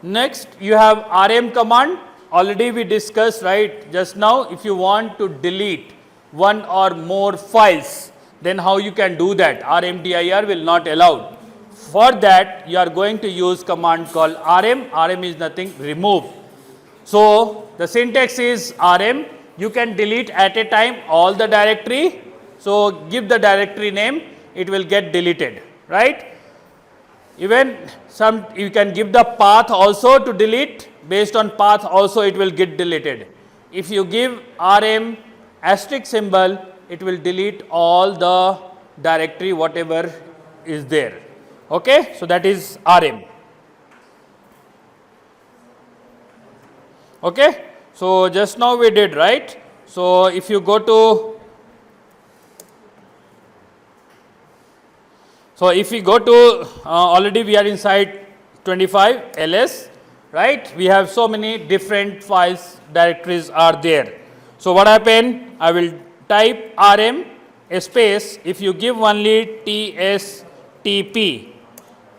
Next you have rm command, already we discussed right just now. If you want to delete one or more files, then how you can do that? Rmdir will not allow. For that you are going to use command called rm is nothing, remove. So the syntax is rm, you can delete at a time all the directory. So give the directory name, it will get deleted, right? Even some you can give the path also to delete, based on path also it will get deleted. If you give rm asterisk symbol, it will delete all the directory whatever is there. Okay? So that is rm. Okay? So just now we did, right? So if you go to, so if we go to already we are inside 25 ls, right? We have so many different files, directories are there. So what happen? I will type rm a space, if you give only tstp,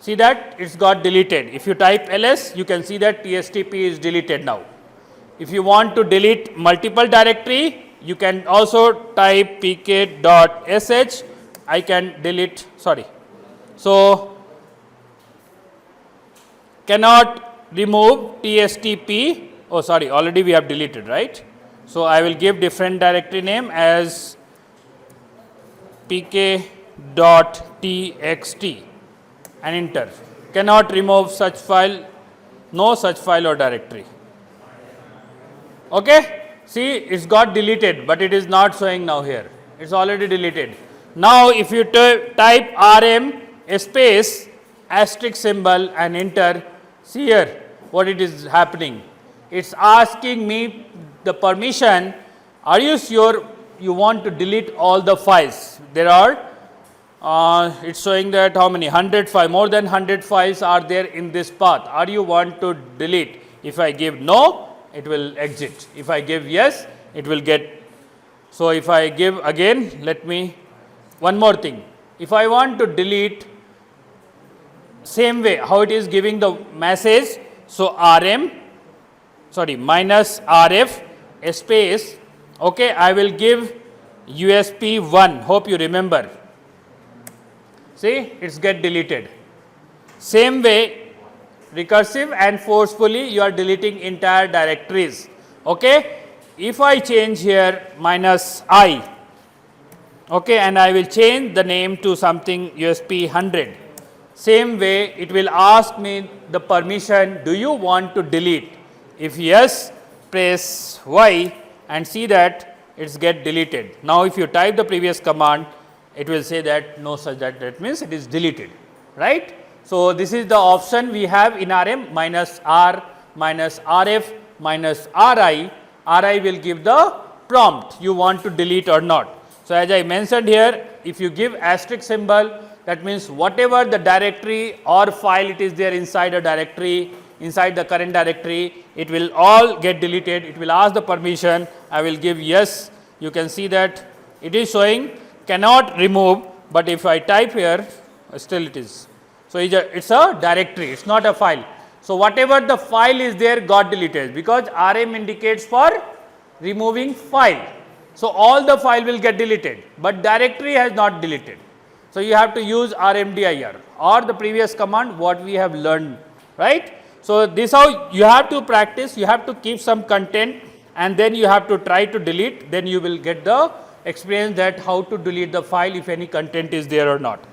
see that it's got deleted. If you type ls, you can see that tstp is deleted now. If you want to delete multiple directory, you can also type pk.sh, I can delete, sorry. So cannot remove tstp, oh sorry, already we have deleted, right? So I will give different directory name as pk.txt and enter. Cannot remove such file, no such file or directory. Okay? See, it's got deleted, but it is not showing now here. It's already deleted. Now if you type rm a space asterisk symbol and enter, see here what it is happening. It's asking me the permission, are you sure you want to delete all the files? There are, it's showing that how many, 100 files, more than 100 files are there in this path. Are you want to delete? If I give no, it will exit. If I give yes, it will get. So if I give again, let me, one more thing. If I want to delete, same way how it is giving the message, so rm, sorry, minus rf a space, okay, I will give usp1, hope you remember. See, it's get deleted. Same way, recursive and forcefully you are deleting entire directories. Okay? If I change here minus I, okay, and I will change the name to something usp100. Same way it will ask me the permission, do you want to delete? If yes, press Y and see that it's get deleted. Now if you type the previous command, it will say that no such, that means it is deleted, right? So this is the option we have in rm, minus r, minus rf, minus ri. Ri will give the prompt, you want to delete or not. So as I mentioned here, if you give asterisk symbol, that means whatever the directory or file it is there inside a directory, inside the current directory, it will all get deleted. It will ask the permission, I will give yes. You can see that it is showing cannot remove, but if I type here, still it is. So it's a directory, it's not a file. So whatever the file is there got deleted, because rm indicates for removing file. So all the file will get deleted, but directory has not deleted. So you have to use rmdir or the previous command what we have learned, right? So this how you have to practice, you have to keep some content and then you have to try to delete, then you will get the experience that how to delete the file if any content is there or not.